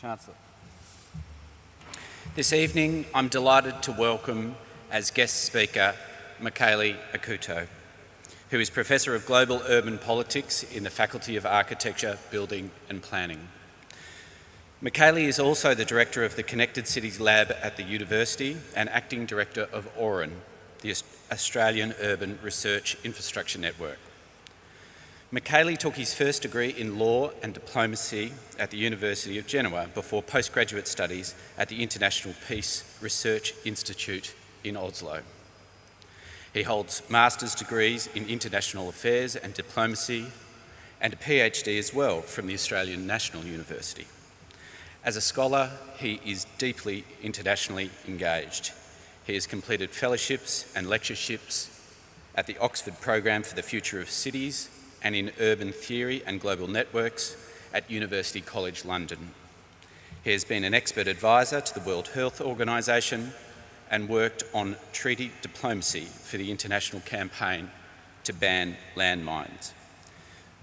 Chancellor. This evening, I'm delighted to welcome as guest speaker Michele Acuto, who is Professor of Global Urban Politics in the Faculty of Architecture, Building and Planning. Michele is also the Director of the Connected Cities Lab at the University and Acting Director of AURIN, the Australian Urban Research Infrastructure Network. Michele took his first degree in law and diplomacy at the University of Genoa before postgraduate studies at the International Peace Research Institute in Oslo. He holds master's degrees in international affairs and diplomacy and a PhD as well from the Australian National University. As a scholar, he is deeply internationally engaged. He has completed fellowships and lectureships at the Oxford Programme for the Future of Cities and in Urban Theory and Global Networks at University College London. He has been an expert advisor to the World Health Organization and worked on treaty diplomacy for the international campaign to ban landmines.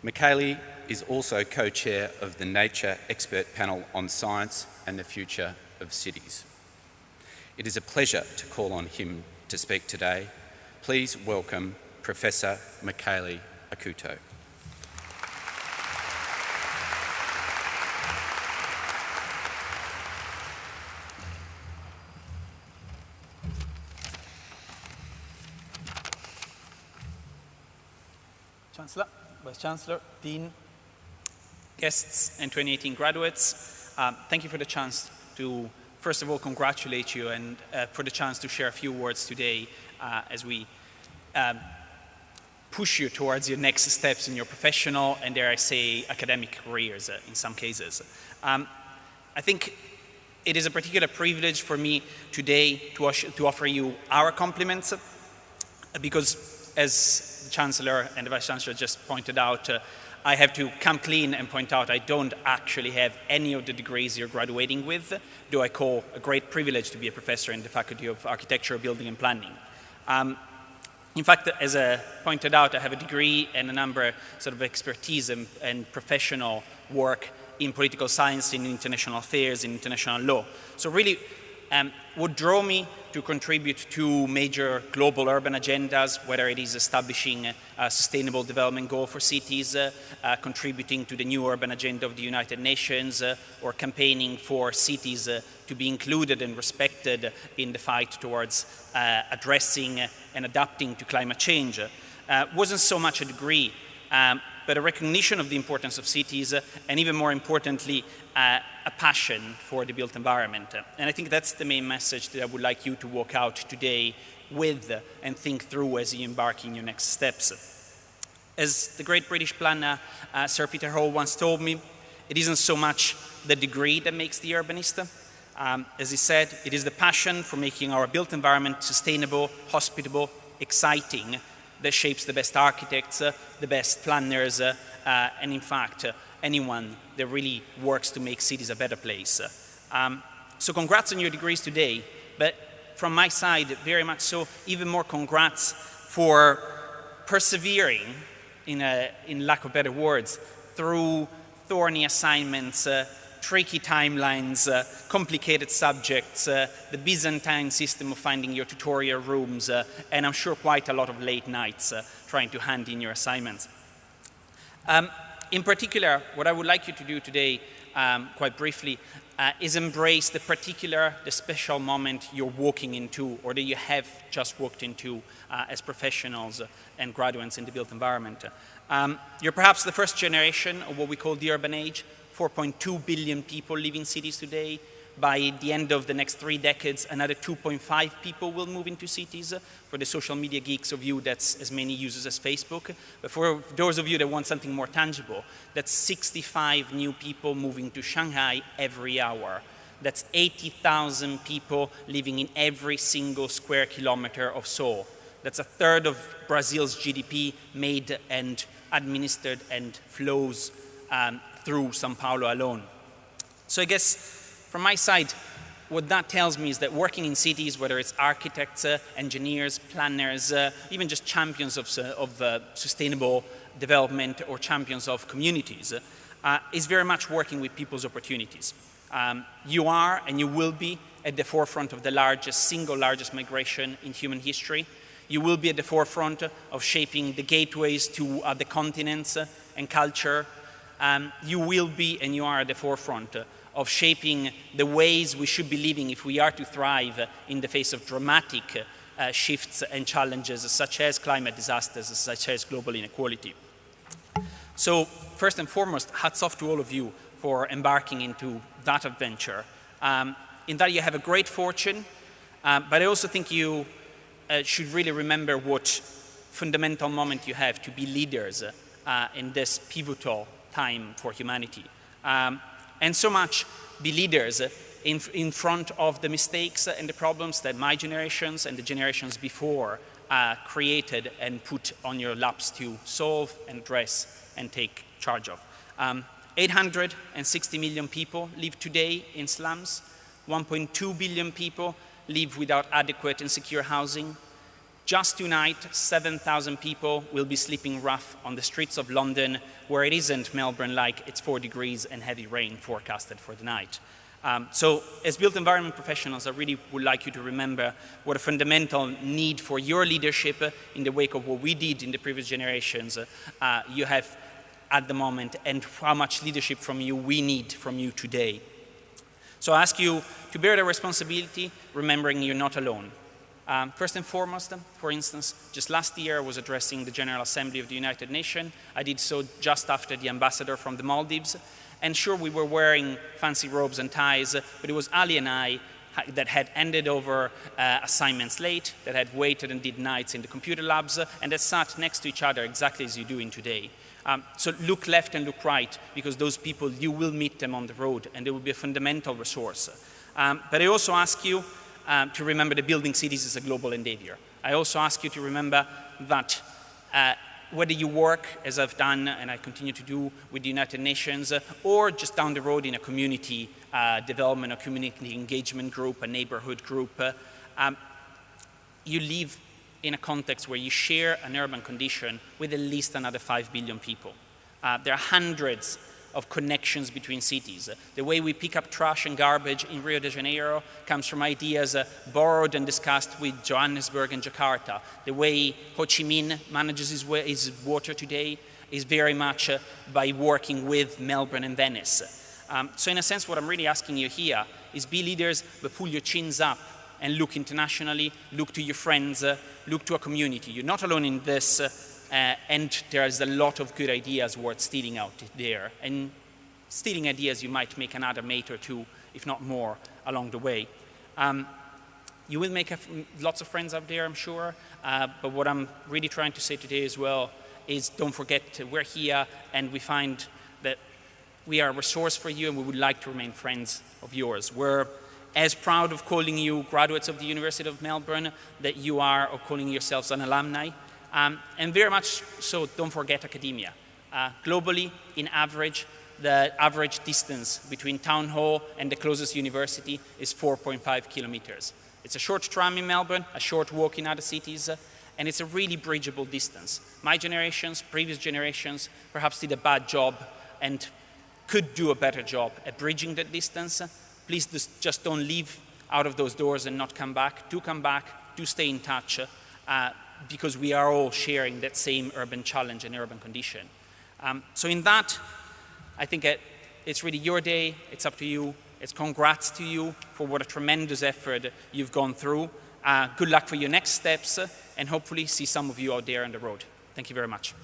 Michele is also co-chair of the Nature Expert Panel on Science and the Future of Cities. It is a pleasure to call on him to speak today. Please welcome Professor Michele Acuto. Chancellor, Vice-Chancellor, Dean, guests and 2018 graduates, thank you for the chance to, first of all, congratulate you and for the chance to share a few words today as we push you towards your next steps in your professional and, dare I say, academic careers in some cases. I think it is a particular privilege for me today to offer you our compliments because, as the Chancellor and the Vice-Chancellor just pointed out, I have to come clean and point out I don't actually have any of the degrees you're graduating with, though I call a great privilege to be a professor in the Faculty of Architecture, Building and Planning. In fact, as I pointed out, I have a degree and a number of expertise and professional work in political science, in international affairs, in international law. So really, what drove me to contribute to major global urban agendas, whether it is establishing a sustainable development goal for cities, contributing to the new urban agenda of the United Nations, or campaigning for cities to be included and respected in the fight towards addressing and adapting to climate change, wasn't so much a degree, but a recognition of the importance of cities, and even more importantly, a passion for the built environment. And I think that's the main message that I would like you to walk out today with and think through as you embark in your next steps. As the great British planner Sir Peter Hall once told me, it isn't so much the degree that makes the urbanist. As he said, it is the passion for making our built environment sustainable, hospitable, exciting, that shapes the best architects, the best planners, and in fact, anyone that really works to make cities a better place. So congrats on your degrees today, but from my side, very much so, even more congrats for persevering, in lack of better words, through thorny assignments, tricky timelines, complicated subjects, the Byzantine system of finding your tutorial rooms, and I'm sure quite a lot of late nights trying to hand in your assignments. In particular, what I would like you to do today, quite briefly, is embrace the special moment you're walking into, or that you have just walked into as professionals and graduates in the built environment. You're perhaps the first generation of what we call the urban age. 4.2 billion people live in cities today. By the end of the next 3 decades, another 2.5 people will move into cities. For the social media geeks of you, that's as many users as Facebook. But for those of you that want something more tangible, that's 65 new people moving to Shanghai every hour. That's 80,000 people living in every single square kilometer of Seoul. That's a third of Brazil's GDP made and administered and flows through Sao Paulo alone. So I guess from my side, what that tells me is that working in cities, whether it's architects, engineers, planners, even just champions of sustainable development or champions of communities, is very much working with people's opportunities. You are and you will be at the forefront of the single largest migration in human history. You will be at the forefront of shaping the gateways to other continents and culture. You will be and you are at the forefront of shaping the ways we should be living if we are to thrive in the face of dramatic shifts and challenges such as climate disasters, such as global inequality. So first and foremost, hats off to all of you for embarking into that adventure. In that you have a great fortune, but I also think you should really remember what fundamental moment you have to be leaders in this pivotal time for humanity. And so much be leaders in front of the mistakes and the problems that my generations and the generations before created and put on your laps to solve and address and take charge of. 860 million people live today in slums. 1.2 billion people live without adequate and secure housing. Just tonight, 7,000 people will be sleeping rough on the streets of London, where it isn't Melbourne like it's 4 degrees and heavy rain forecasted for the night. So as built environment professionals, I really would like you to remember what a fundamental need for your leadership in the wake of what we did in the previous generations you have at the moment, and how much leadership from you we need from you today. So I ask you to bear the responsibility, remembering you're not alone. First and foremost, for instance, just last year I was addressing the General Assembly of the United Nations. I did so just after the ambassador from the Maldives. And sure, we were wearing fancy robes and ties, but it was Ali and I that had handed over assignments late, that had waited and did nights in the computer labs, and that sat next to each other exactly as you're doing today. So look left and look right, because those people, you will meet them on the road, and they will be a fundamental resource. But I also ask you to remember that building cities is a global endeavor. I also ask you to remember that whether you work, as I've done and I continue to do with the United Nations, or just down the road in a community development, a community engagement group, a neighborhood group, you live in a context where you share an urban condition with at least another 5 billion people. There are hundreds of connections between cities. The way we pick up trash and garbage in Rio de Janeiro comes from ideas borrowed and discussed with Johannesburg and Jakarta. The way Ho Chi Minh manages his water today is very much by working with Melbourne and Venice. So in a sense, what I'm really asking you here is be leaders, but pull your chins up and look internationally, look to your friends, look to a community. You're not alone in this, and there's a lot of good ideas worth stealing out there. And stealing ideas, you might make another mate or two, if not more, along the way. You will make lots of friends out there, I'm sure, but what I'm really trying to say today as well is don't forget we're here and we find that we are a resource for you and we would like to remain friends of yours. We're as proud of calling you graduates of the University of Melbourne that you are of calling yourselves an alumni. And very much so, don't forget academia. Globally, in average, the average distance between town hall and the closest university is 4.5 kilometers. It's a short tram in Melbourne, a short walk in other cities, and it's a really bridgeable distance. My generations, previous generations, perhaps did a bad job and could do a better job at bridging that distance. Please just don't leave out of those doors and not come back. Do come back, do stay in touch, because we are all sharing that same urban challenge and urban condition. So in that, I think it's really your day, it's up to you, it's congrats to you for what a tremendous effort you've gone through. Good luck for your next steps, and hopefully see some of you out there on the road. Thank you very much.